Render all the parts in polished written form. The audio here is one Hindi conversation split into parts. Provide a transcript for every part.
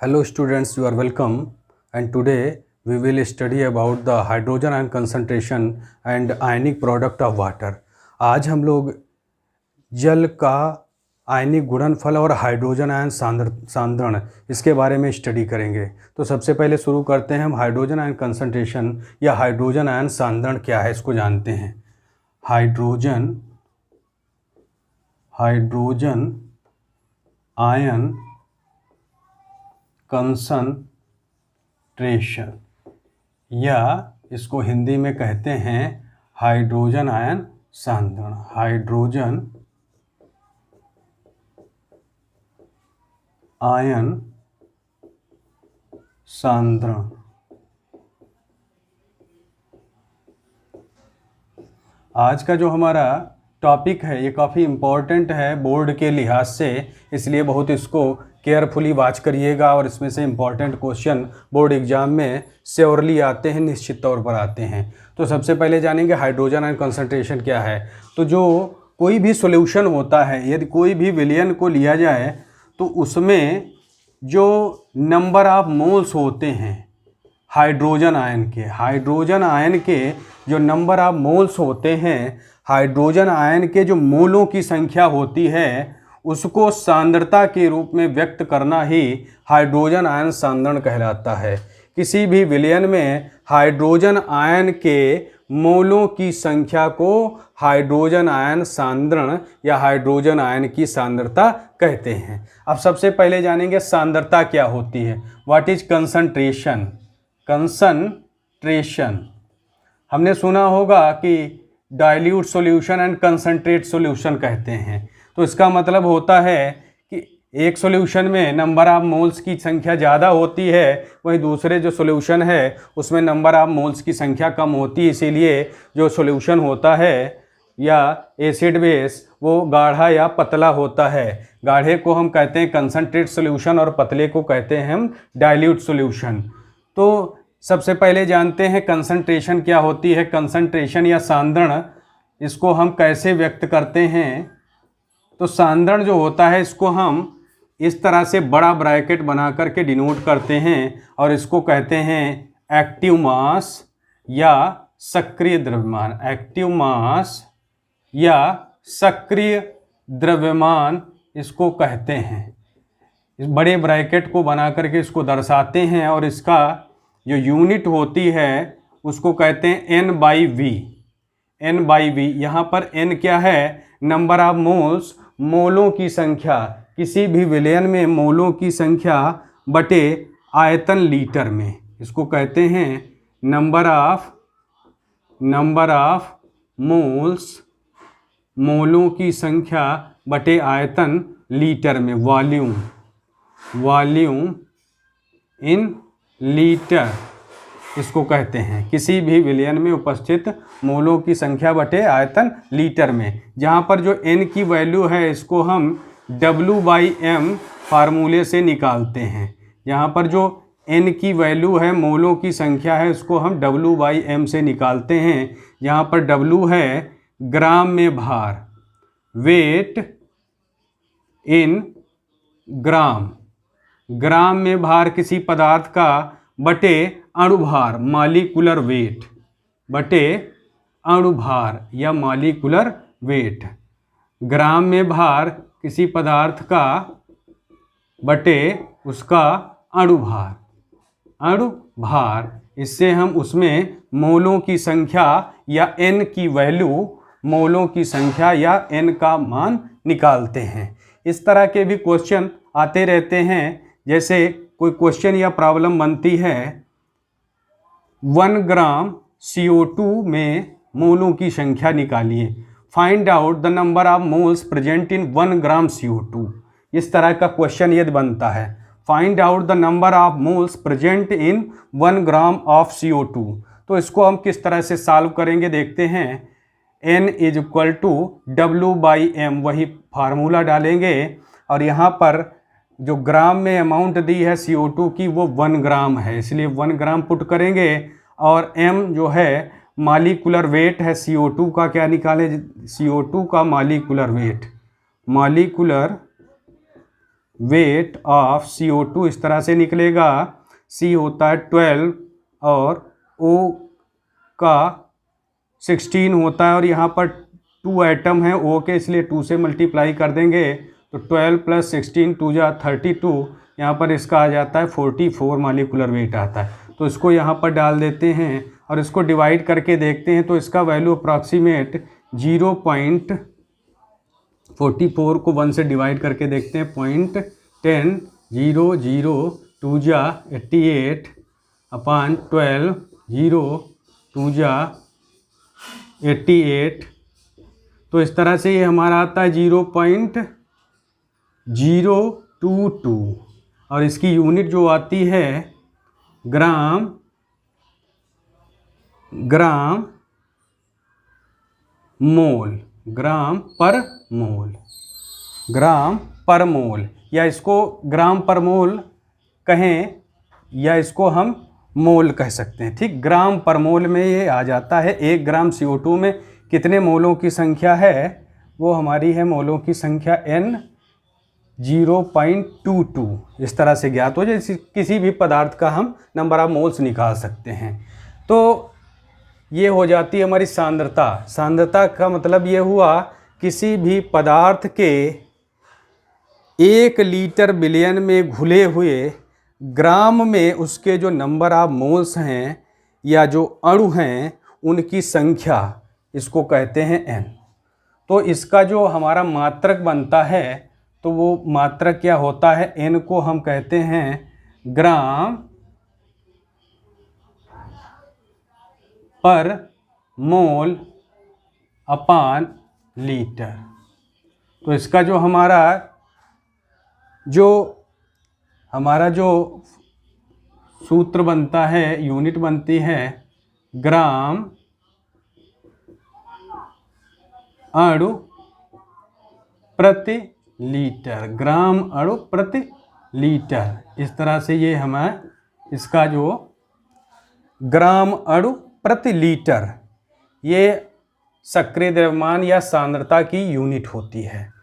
Hello students, you are welcome, and today we will study about the hydrogen ion concentration and ionic product of water. आज हम लोग जल का आयनिक गुणनफल और हाइड्रोजन आयन सांद्रण इसके बारे में स्टडी करेंगे। तो सबसे पहले शुरू करते हैं हम हाइड्रोजन आयन कंसंट्रेशन या हाइड्रोजन आयन सांद्रण क्या है इसको जानते हैं। हाइड्रोजन आयन कंसंट्रेशन या इसको हिंदी में कहते हैं हाइड्रोजन आयन सांद्रण। हाइड्रोजन आयन सांद्रण आज का जो हमारा टॉपिक है ये काफ़ी इम्पोर्टेंट है बोर्ड के लिहाज से, इसलिए बहुत इसको केयरफुली वॉच करिएगा और इसमें से इम्पॉर्टेंट क्वेश्चन बोर्ड एग्जाम में श्योरली आते हैं, निश्चित तौर पर आते हैं। तो सबसे पहले जानेंगे हाइड्रोजन आयन कंसंट्रेशन क्या है। तो जो कोई भी सॉल्यूशन होता है, यदि कोई भी विलयन को लिया जाए तो उसमें जो नंबर ऑफ मोल्स होते हैं हाइड्रोजन आयन के जो नंबर ऑफ मोल्स होते हैं, हाइड्रोजन आयन के जो मोलों की संख्या होती है उसको सांद्रता के रूप में व्यक्त करना ही हाइड्रोजन आयन सांद्रण कहलाता है। किसी भी विलयन में हाइड्रोजन आयन के मोलों की संख्या को हाइड्रोजन आयन सांद्रण या हाइड्रोजन आयन की सांद्रता कहते हैं। अब सबसे पहले जानेंगे सांद्रता क्या होती है। What is concentration. हमने सुना होगा कि dilute solution and concentrate solution कहते हैं। तो इसका मतलब होता है कि एक सॉल्यूशन में नंबर ऑफ मोल्स की संख्या ज़्यादा होती है, वहीं दूसरे जो सॉल्यूशन है उसमें नंबर ऑफ मोल्स की संख्या कम होती है। इसीलिए जो सॉल्यूशन होता है या एसिड बेस वो गाढ़ा या पतला होता है। गाढ़े को हम कहते हैं कंसंट्रेट सॉल्यूशन और पतले को कहते हैं हम डाइल्यूट सॉल्यूशन। तो सबसे पहले जानते हैं कंसंट्रेशन क्या होती है। कंसंट्रेशन या सांद्रण इसको हम कैसे व्यक्त करते हैं। तो सांद्रण जो होता है इसको हम इस तरह से बड़ा ब्रैकेट बना करके डिनोट करते हैं और इसको कहते हैं एक्टिव मास या सक्रिय द्रव्यमान। एक्टिव मास या सक्रिय द्रव्यमान इसको कहते हैं। इस बड़े ब्रैकेट को बना करके इसको दर्शाते हैं और इसका जो यूनिट होती है उसको कहते हैं N/V। यहाँ पर N क्या है, नंबर ऑफ मोल्स, मोलों की संख्या। किसी भी विलयन में मोलों की संख्या बटे आयतन लीटर में, इसको कहते हैं नंबर ऑफ मोल्स, मोलों की संख्या बटे आयतन लीटर में। वॉल्यूम इन लीटर इसको कहते हैं। किसी भी विलयन में उपस्थित मोलों की संख्या बटे आयतन लीटर में। जहाँ पर जो N की वैल्यू है इसको हम W/M फार्मूले से निकालते हैं। यहाँ पर जो N की वैल्यू है, मोलों की संख्या है, उसको हम W/M से निकालते हैं। यहाँ पर W है ग्राम में भार, वेट इन ग्राम। ग्राम में भार किसी पदार्थ का बटे अणुभार, मॉलिक्यूलर वेट, बटे अणुभार या मॉलिक्यूलर वेट। ग्राम में भार किसी पदार्थ का बटे उसका अणुभार। इससे हम उसमें मोलों की संख्या या N की वैल्यू, मोलों की संख्या या N का मान निकालते हैं। इस तरह के भी क्वेश्चन आते रहते हैं। जैसे कोई क्वेश्चन या प्रॉब्लम बनती है 1 ग्राम CO2 में मोलों की संख्या निकालिए। Find out the number of moles present in 1 gram CO2। इस तरह का क्वेश्चन यदि बनता है, find out the number of moles present in 1 gram of CO2। तो इसको हम किस तरह से सॉल्व करेंगे देखते हैं। N = W/M, वही फार्मूला डालेंगे और यहाँ पर जो ग्राम में अमाउंट दी है CO2 की वो 1 ग्राम है, इसलिए 1 ग्राम पुट करेंगे। और M जो है मॉलिक्यूलर वेट है CO2 का, क्या निकालें, CO2 का molecular weight. Molecular weight of CO2 इस तरह से निकलेगा। C होता है 12 और O का 16 होता है, और यहाँ पर 2 एटम हैं O के, इसलिए 2 से मल्टीप्लाई कर देंगे तो 12 + 16 2 जा 32, यहाँ पर इसका आ जाता है 44 मॉलिक्यूलर वेट आता है। तो इसको यहाँ पर डाल देते हैं और इसको डिवाइड करके देखते हैं, तो इसका वैल्यू अप्रॉक्सीमेट 0.44 को 1 से डिवाइड करके देखते हैं, 0.10, 0 0 2 जा 88 अपॉन 12, 0 2 जा 88। तो इस तरह से ये हमारा आता है 0.022, और इसकी यूनिट जो आती है ग्राम मोल, ग्राम पर मोल, या इसको ग्राम पर मोल कहें या इसको हम मोल कह सकते हैं। ठीक, ग्राम पर मोल में ये आ जाता है। 1 ग्राम CO2 में कितने मोलों की संख्या है, वो हमारी है मोलों की संख्या N 0.22। इस तरह से ज्ञात हो, जैसे किसी भी पदार्थ का हम नंबर ऑफ मोल्स निकाल सकते हैं। तो ये हो जाती है हमारी सांद्रता। सांद्रता का मतलब ये हुआ किसी भी पदार्थ के 1 लीटर बिलियन में घुले हुए ग्राम में उसके जो नंबर ऑफ मोल्स हैं या जो अणु हैं उनकी संख्या, इसको कहते हैं N। तो इसका जो हमारा मात्रक बनता है, तो वो मात्रक क्या होता है, N को हम कहते हैं ग्राम पर मोल अपान लीटर। तो इसका जो हमारा जो सूत्र बनता है, यूनिट बनती है ग्राम अणु प्रति लीटर, ग्राम अणु प्रति लीटर। इस तरह से ये हमें इसका जो ग्राम अणु प्रति लीटर, ये सक्रिय द्रव्यमान या सांद्रता की यूनिट होती है।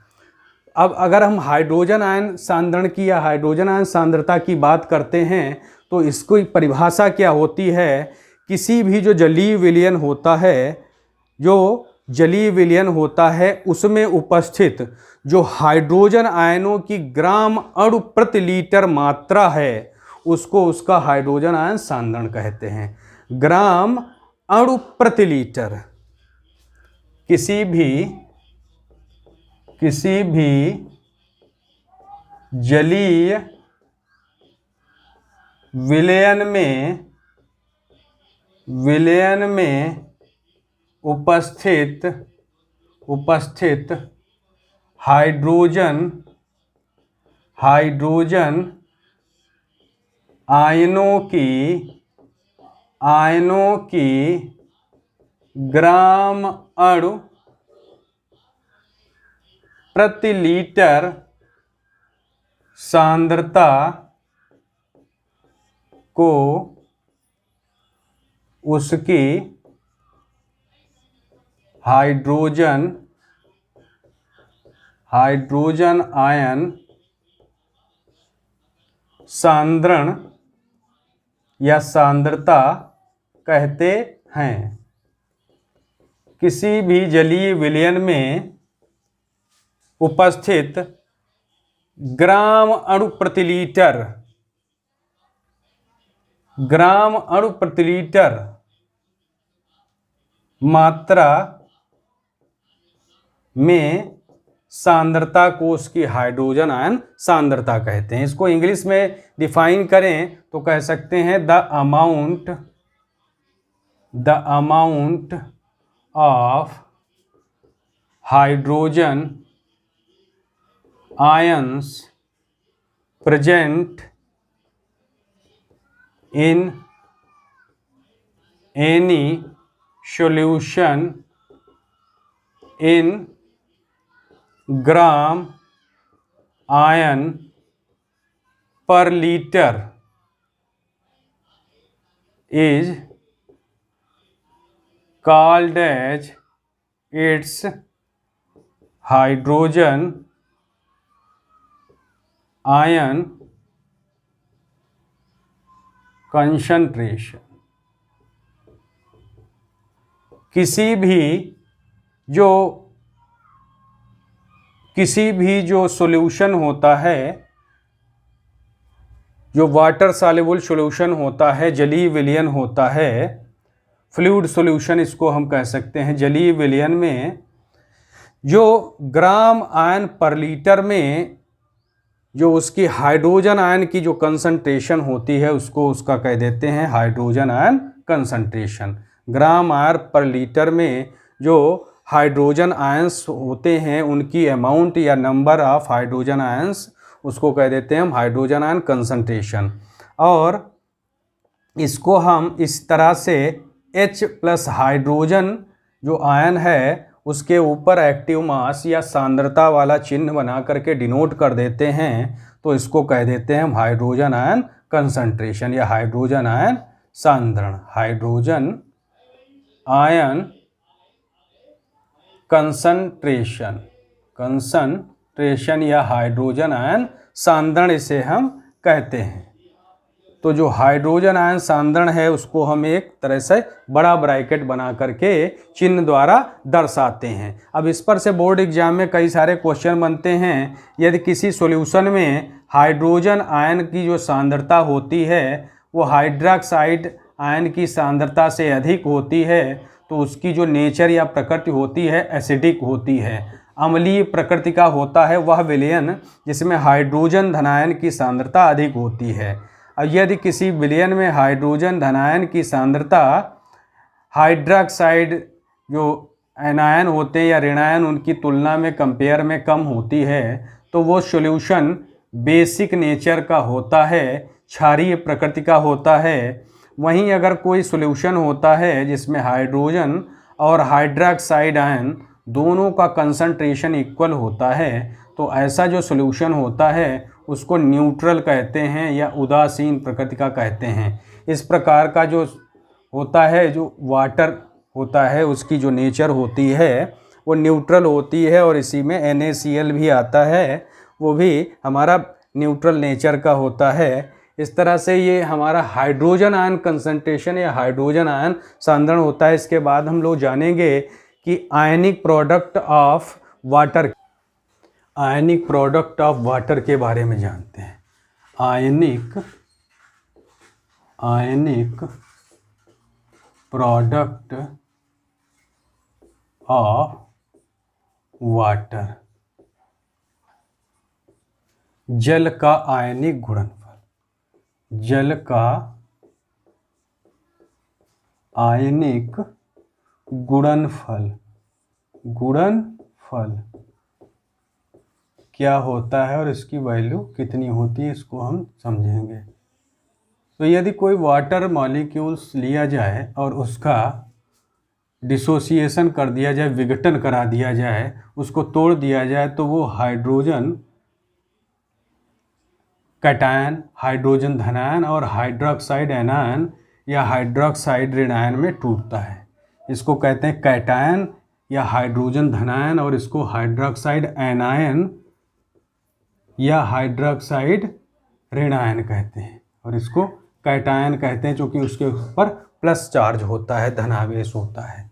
अब अगर हम हाइड्रोजन आयन सांद्रण की या हाइड्रोजन आयन सांद्रता की बात करते हैं, तो इसकी परिभाषा क्या होती है, किसी भी जो जलीय विलयन होता है उसमें उपस्थित जो हाइड्रोजन आयनों की ग्राम अणु प्रति लीटर मात्रा है, उसको उसका हाइड्रोजन आयन सांद्रण कहते हैं। ग्राम अणु प्रति लीटर किसी भी जलीय विलयन में उपस्थित हाइड्रोजन आयनों की ग्राम अणु प्रति लीटर सांद्रता को उसकी हाइड्रोजन आयन सांद्रण या सांद्रता कहते हैं। किसी भी जलीय विलयन में उपस्थित ग्राम अणु प्रति लीटर मात्रा में सांद्रता को उसकी हाइड्रोजन आयन सांद्रता कहते हैं। इसको इंग्लिश में डिफाइन करें तो कह सकते हैं the amount of hydrogen ions present in any solution in gram ion per liter is called as its hydrogen ion concentration. किसी भी जो सॉल्यूशन होता है, जो वाटर सॉल्युबल सॉल्यूशन होता है, जलीय विलयन होता है, फ्लूइड सॉल्यूशन इसको हम कह सकते हैं। जलीय विलयन में जो ग्राम आयन पर लीटर में जो उसकी हाइड्रोजन आयन की जो कंसंट्रेशन होती है उसका कह देते हैं हाइड्रोजन आयन कंसंट्रेशन। ग्राम आयन पर लीटर में जो हाइड्रोजन आयंस होते हैं उनकी अमाउंट या नंबर ऑफ हाइड्रोजन आयंस, उसको कह देते हैं हम हाइड्रोजन आयन कंसंट्रेशन। और इसको हम इस तरह से H+ हाइड्रोजन जो आयन है उसके ऊपर एक्टिव मास या सांद्रता वाला चिन्ह बना करके डिनोट कर देते हैं, तो इसको कह देते हैं हम हाइड्रोजन आयन कंसंट्रेशन या हाइड्रोजन आयन सांद्रण। हाइड्रोजन आयन कंसंट्रेशन या हाइड्रोजन आयन सांद्रण इसे हम कहते हैं। तो जो हाइड्रोजन आयन सांद्रण है उसको हम एक तरह से बड़ा ब्रैकेट बना करके चिन्ह द्वारा दर्शाते हैं। अब इस पर से बोर्ड एग्जाम में कई सारे क्वेश्चन बनते हैं। यदि किसी सॉल्यूशन में हाइड्रोजन आयन की जो सांद्रता होती है वो हाइड्रोक्साइड आयन की सांद्रता से अधिक होती है तो उसकी जो नेचर या प्रकृति होती है एसिडिक होती है। अम्लीय प्रकृति का होता है वह विलयन जिसमें हाइड्रोजन धनायन की सांद्रता अधिक होती है। और यदि किसी विलयन में हाइड्रोजन धनायन की सांद्रता हाइड्रोक्साइड जो एनायन होते हैं या ऋणायन उनकी तुलना में कंपेयर में कम होती है तो वो सॉल्यूशन बेसिक नेचर का होता है, क्षारीय प्रकृति का होता है। वहीं अगर कोई सॉल्यूशन होता है जिसमें हाइड्रोजन और हाइड्रोक्साइड आयन दोनों का कंसंट्रेशन इक्वल होता है तो ऐसा जो सॉल्यूशन होता है उसको न्यूट्रल कहते हैं या उदासीन प्रकृति का कहते हैं। इस प्रकार का जो होता है जो वाटर होता है उसकी जो नेचर होती है वो न्यूट्रल होती है और इसी में NaCl भी आता है, वो भी हमारा न्यूट्रल नेचर का होता है। इस तरह से ये हमारा हाइड्रोजन आयन कंसंट्रेशन या हाइड्रोजन आयन सांद्रण होता है। इसके बाद हम लोग जानेंगे कि आयनिक प्रोडक्ट ऑफ वाटर के बारे में जानते हैं। आयनिक प्रोडक्ट ऑफ वाटर, जल का आयनिक गुणनफल। जल का आयनिक गुणनफल क्या होता है और इसकी वैल्यू कितनी होती है इसको हम समझेंगे। तो यदि कोई वाटर मॉलिक्यूल्स लिया जाए और उसका डिसोसिएशन कर दिया जाए, विघटन करा दिया जाए, उसको तोड़ दिया जाए तो वो हाइड्रोजन कैटायन, हाइड्रोजन धनायन और हाइड्रोक्साइड एनायन या हाइड्रोक्साइड ऋणायन में टूटता है। इसको कहते हैं कैटायन या हाइड्रोजन धनायन और इसको हाइड्रोक्साइड एनायन या हाइड्रोक्साइड ऋणायन कहते हैं और इसको कैटायन कहते हैं क्योंकि उसके ऊपर प्लस चार्ज होता है, धनावेश होता है।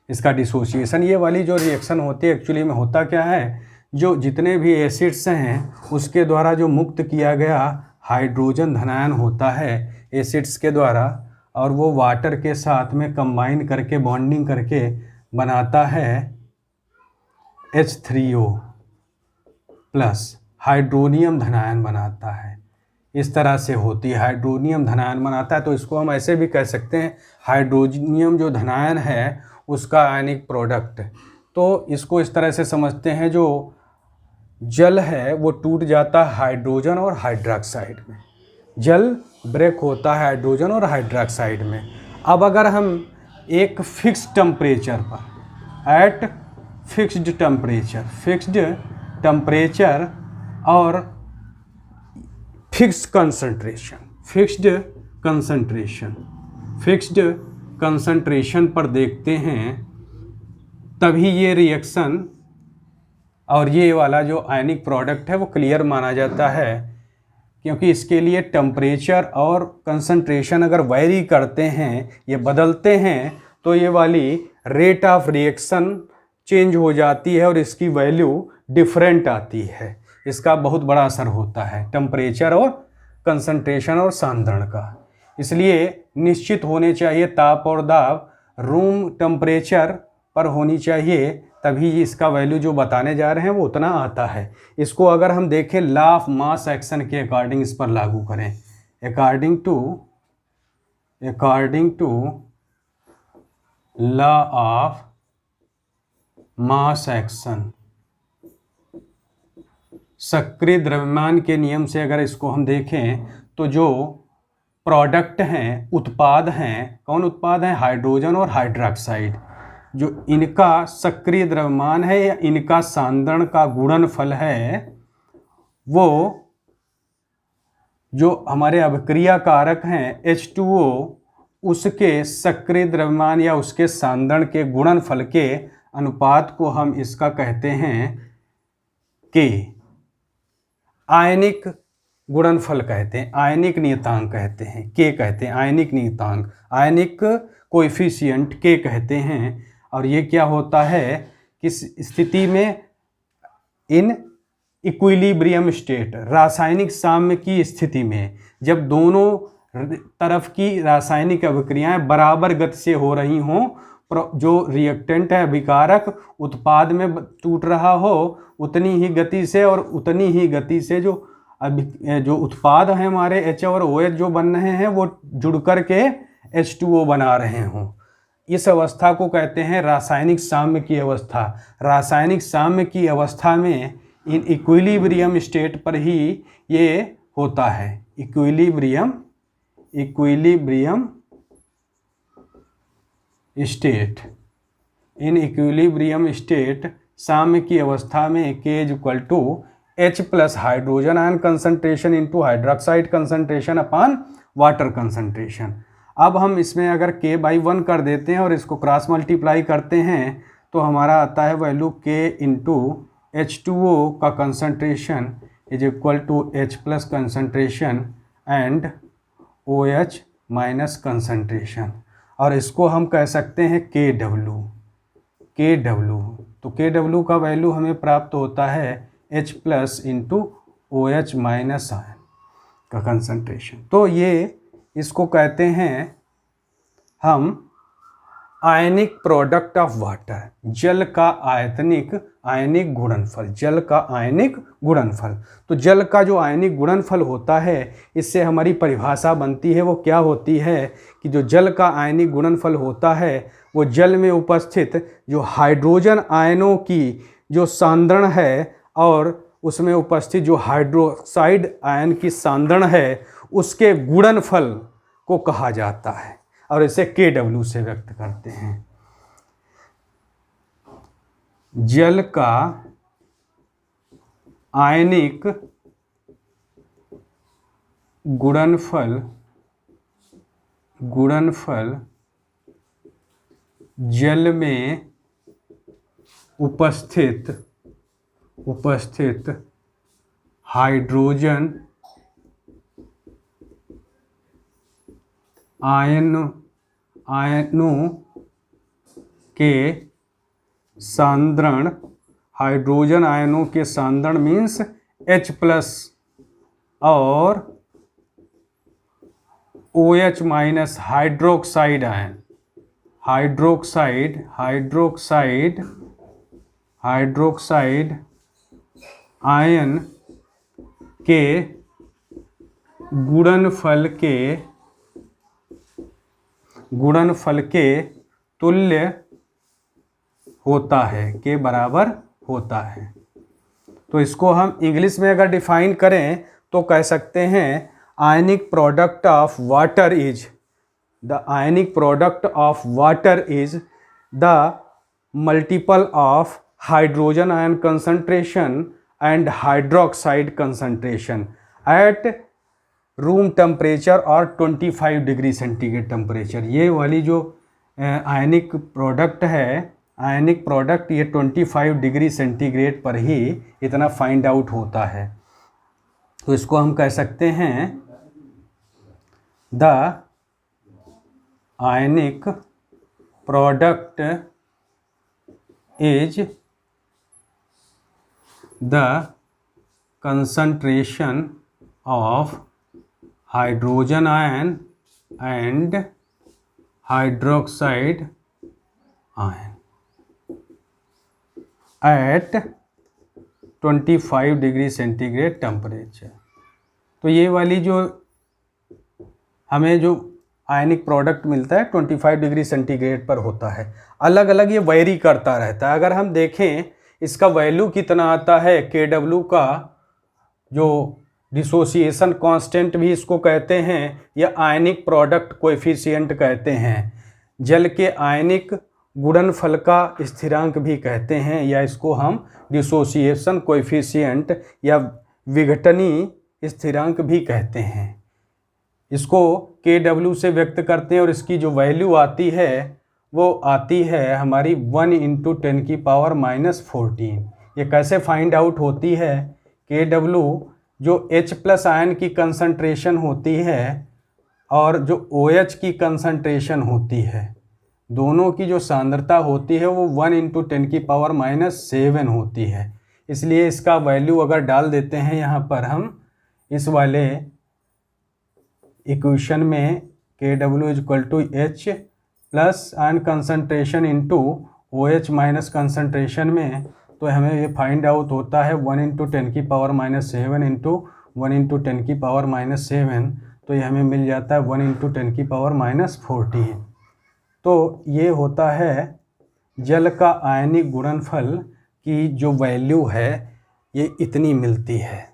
इसका डिसोसिएशन, ये वाली जो रिएक्शन होती है एक्चुअली में होता क्या है, जो जितने भी एसिड्स हैं उसके द्वारा जो मुक्त किया गया हाइड्रोजन धनायन होता है एसिड्स के द्वारा और वो वाटर के साथ में कंबाइन करके बॉन्डिंग करके बनाता है H3O प्लस हाइड्रोनियम धनायन बनाता है। इस तरह से होती है, हाइड्रोनियम धनायन बनाता है। तो इसको हम ऐसे भी कह सकते हैं हाइड्रोनियम जो धनायन है उसका आयनिक प्रोडक्ट। तो इसको इस तरह से समझते हैं जो जल है वो टूट जाता है हाइड्रोजन और हाइड्रोक्साइड में, जल ब्रेक होता है हाइड्रोजन और हाइड्रोक्साइड में। अब अगर हम एक फिक्स टेम्परेचर पर एट फिक्स्ड टेम्परेचर और फिक्स्ड कंसंट्रेशन पर देखते हैं तभी ये रिएक्शन और ये वाला जो आयनिक प्रोडक्ट है वो क्लियर माना जाता है क्योंकि इसके लिए टेम्परेचर और कंसंट्रेशन अगर वैरी करते हैं, ये बदलते हैं, तो ये वाली रेट ऑफ रिएक्शन चेंज हो जाती है और इसकी वैल्यू डिफरेंट आती है। इसका बहुत बड़ा असर होता है टेम्परेचर और कंसंट्रेशन और सांद्रण का। इसलिए निश्चित होने चाहिए ताप और दाब रूम टेम्परेचर पर होनी चाहिए, तभी इसका वैल्यू जो बताने जा रहे हैं वो उतना आता है। इसको अगर हम देखें लॉ ऑफ मास एक्शन के अकॉर्डिंग इस पर लागू करें, according to law of mass action, सक्रिय द्रव्यमान के नियम से अगर इसको हम देखें तो जो प्रोडक्ट हैं, उत्पाद हैं, कौन उत्पाद हैं? हाइड्रोजन और हाइड्रोक्साइड, जो इनका सक्रिय द्रव्यमान है या इनका सांद्रण का गुणनफल है, वो जो हमारे अभिक्रिया कारक हैं H2O, उसके सक्रिय द्रव्यमान या उसके सांद्रण के गुणनफल के अनुपात को हम इसका कहते हैं कि आयनिक गुणनफल कहते हैं, आयनिक नियतांक कहते हैं, के कहते हैं, आयनिक नियतांक, आयनिक कोएफिशिएंट के कहते हैं। और ये क्या होता है, किस स्थिति में? इन इक्विलिब्रियम स्टेट, रासायनिक साम्य की स्थिति में, जब दोनों तरफ की रासायनिक अभिक्रियाएं बराबर गति से हो रही हों, जो रिएक्टेंट है अभिकारक उत्पाद में टूट रहा हो उतनी ही गति से, और उतनी ही गति से जो उत्पाद हैं हमारे H और OH जो बन रहे हैं वो जुड़ कर के H2O बना रहे हों, इस अवस्था को कहते हैं रासायनिक साम्य की अवस्था। रासायनिक साम्य की अवस्था में इन इक्विलिब्रियम स्टेट पर ही ये होता है। Equilibrium state, in equilibrium state साम्य की अवस्था में K equal to H plus hydrogen ion concentration into hydroxide concentration upon water concentration. अब हम इसमें अगर K/1 कर देते हैं और इसको क्रॉस मल्टीप्लाई करते हैं तो हमारा आता है वैल्यू K इंटू H2O का concentration is equal to H plus concentration and OH minus concentration, और इसको हम कह सकते हैं KW। तो KW का वैल्यू हमें प्राप्त होता है H plus into OH minus ion का कंसंट्रेशन। तो ये इसको कहते हैं हम आयनिक प्रोडक्ट ऑफ वाटर, जल का आयनिक गुणनफल, जल का आयनिक गुणनफल। तो जल का जो आयनिक गुणनफल होता है, इससे हमारी परिभाषा बनती है, वो क्या होती है कि जो जल का आयनिक गुणनफल होता है वो जल में उपस्थित जो हाइड्रोजन आयनों की जो सांद्रण है और उसमें उपस्थित जो हाइड्रोक्साइड आयन की सांद्रण है उसके गुणनफल को कहा जाता है, और इसे KW से व्यक्त करते हैं। जल का आयनिक गुणनफल जल में उपस्थित हाइड्रोजन आयनों के सांद्रण, हाइड्रोजन आयनों के सांद्रण मीन्स H प्लस और OH minus hydroxide ion, hydroxide ion के गुणनफल के तुल्य होता है, के बराबर होता है। तो इसको हम इंग्लिश में अगर डिफाइन करें तो कह सकते हैं ionic product of water is the multiple of hydrogen ion concentration and hydroxide concentration at room temperature और 25 डिग्री सेंटीग्रेड टेम्परेचर। ये वाली जो आयनिक प्रोडक्ट है, आयनिक प्रोडक्ट ये 25 डिग्री सेंटीग्रेड पर ही इतना फाइंड आउट होता है। तो इसको हम कह सकते हैं the ionic product is the concentration of hydrogen ion and hydroxide ion at 25 degree centigrade temperature. तो ये वाली जो हमें जो आयनिक प्रोडक्ट मिलता है 25 डिग्री सेंटीग्रेड पर होता है। अलग अलग ये वेरी करता रहता है। अगर हम देखें इसका वैल्यू कितना आता है, KW का जो डिसोसिएशन कांस्टेंट भी इसको कहते हैं या आयनिक प्रोडक्ट कोएफिशिएंट कहते हैं, जल के आयनिक गुणनफल का स्थिरांक भी कहते हैं, या इसको हम डिसोसिएशन कोएफिशिएंट या विघटनी स्थिरांक भी कहते हैं। इसको KW से व्यक्त करते हैं और इसकी जो वैल्यू आती है वो आती है हमारी 1 × 10⁻⁻14। ये कैसे फाइंड आउट होती है? KW जो H+ आयन की कंसंट्रेशन होती है और जो OH की कंसंट्रेशन होती है, दोनों की जो सांद्रता होती है वो 1 × 10⁻⁷ होती है। इसलिए इसका वैल्यू अगर डाल देते हैं यहाँ पर हम इस वाले इक्वेशन में KW = H plus ion concentration into OH minus concentration में, तो हमें ये फाइंड आउट होता है 1 × 10⁻⁷ इंटू 1 × 10⁻⁷, तो ये हमें मिल जाता है 1 × 10⁻14। तो ये होता है जल का आयनिक गुणनफल की जो वैल्यू है ये इतनी मिलती है।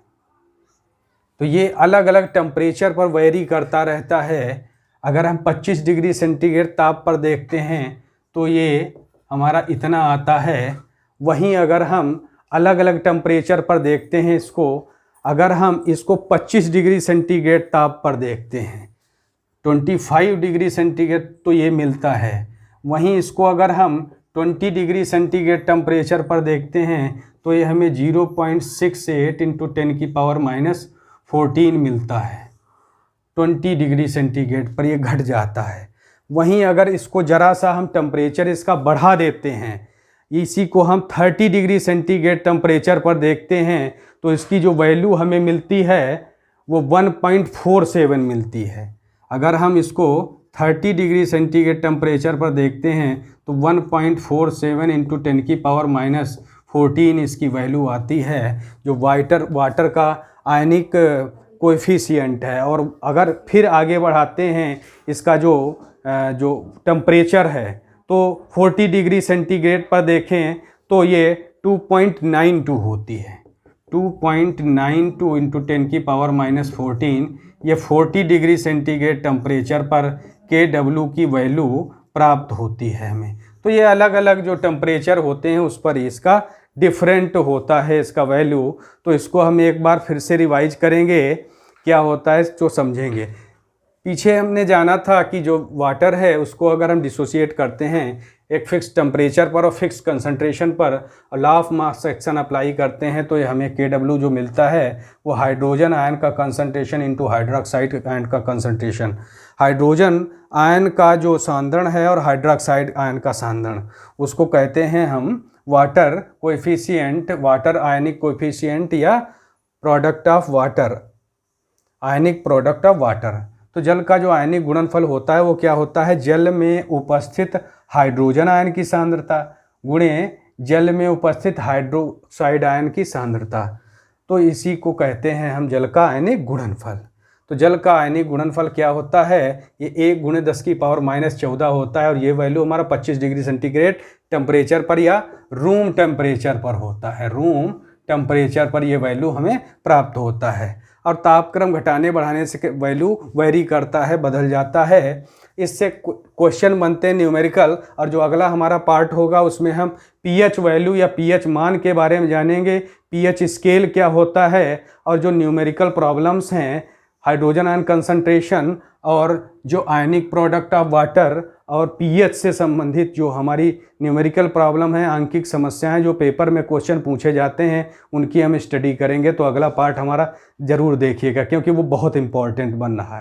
तो ये अलग अलग टेम्परेचर पर वेरी करता रहता है। अगर हम 25 डिग्री सेंटीग्रेड ताप पर देखते हैं तो ये हमारा इतना आता है। वहीं अगर हम अलग अलग टेम्परेचर पर देखते हैं इसको, अगर हम इसको 25 डिग्री सेंटीग्रेड ताप पर देखते हैं 25 डिग्री सेंटीग्रेड तो ये मिलता है। वहीं इसको अगर हम 20 डिग्री सेंटीग्रेड टेम्परेचर पर देखते हैं तो ये हमें 0.68 × 10⁻⁻14 मिलता है। 20 डिग्री सेंटीग्रेड पर ये घट जाता है। वहीं अगर इसको ज़रा सा हम टेम्परेचर इसका बढ़ा देते हैं, इसी को हम 30 डिग्री सेंटीग्रेड टेम्परेचर पर देखते हैं तो इसकी जो वैल्यू हमें मिलती है वो 1.47 मिलती है। अगर हम इसको 30 डिग्री सेंटीग्रेड टेम्परेचर पर देखते हैं तो 1.47 × 10⁻⁻14 इसकी वैल्यू आती है, जो वाटर का आयनिक कोएफिशिएंट है। और अगर फिर आगे बढ़ाते हैं इसका जो टेम्परेचर है तो 40 डिग्री सेंटीग्रेड पर देखें तो ये 2.92 होती है। 2.92 × 10⁻⁻14 ये 40 डिग्री सेंटीग्रेड टेम्परेचर पर KW की वैल्यू प्राप्त होती है हमें। तो ये अलग अलग जो टेम्परेचर होते हैं उस पर इसका डिफरेंट होता है इसका वैल्यू। तो इसको हम एक बार फिर से रिवाइज करेंगे, क्या होता है जो समझेंगे। पीछे हमने जाना था कि जो वाटर है उसको अगर हम डिसोसिएट करते हैं एक फिक्स टेम्परेचर पर और फिक्स कंसंट्रेशन पर, law of mass action apply करते हैं, तो ये हमें KW जो मिलता है वो हाइड्रोजन आयन का कंसंट्रेशन इंटू हाइड्रोक्साइड आयन का कंसंट्रेशन। हाइड्रोजन आयन का जो सांद्रण है और हाइड्रोक्साइड आयन का सांद्रण, उसको कहते हैं हम वाटर कोएफिशिएंट, वाटर आयनिक कोएफिशिएंट या product of water, ionic product of water. तो जल का जो आयनिक गुणनफल होता है वो क्या होता है? जल में उपस्थित हाइड्रोजन आयन की सांद्रता गुणे जल में उपस्थित हाइड्रोक्साइड आयन की सांद्रता, तो इसी को कहते हैं हम जल का आयनिक गुणनफल। तो जल का आयनिक गुणनफल क्या होता है? ये 1 × 10⁻⁻14 होता है और ये वैल्यू हमारा 25 डिग्री सेंटीग्रेड टेम्परेचर पर या रूम टेम्परेचर पर होता है। रूम टेम्परेचर पर ये वैल्यू हमें प्राप्त होता है। और तापक्रम घटाने बढ़ाने से वैल्यू वेरी करता है, बदल जाता है। इससे क्वेश्चन बनते हैं न्यूमेरिकल, और जो अगला हमारा पार्ट होगा उसमें हम पीएच वैल्यू या पीएच मान के बारे में जानेंगे, पीएच स्केल क्या होता है, और जो न्यूमेरिकल प्रॉब्लम्स हैं हाइड्रोजन आयन कंसंट्रेशन और जो आयनिक प्रोडक्ट ऑफ वाटर और पीएच से संबंधित जो हमारी न्यूमेरिकल प्रॉब्लम है, आंकिक समस्याएं जो पेपर में क्वेश्चन पूछे जाते हैं, उनकी हम स्टडी करेंगे। तो अगला पार्ट हमारा ज़रूर देखिएगा, क्योंकि वो बहुत इंपॉर्टेंट बन रहा है।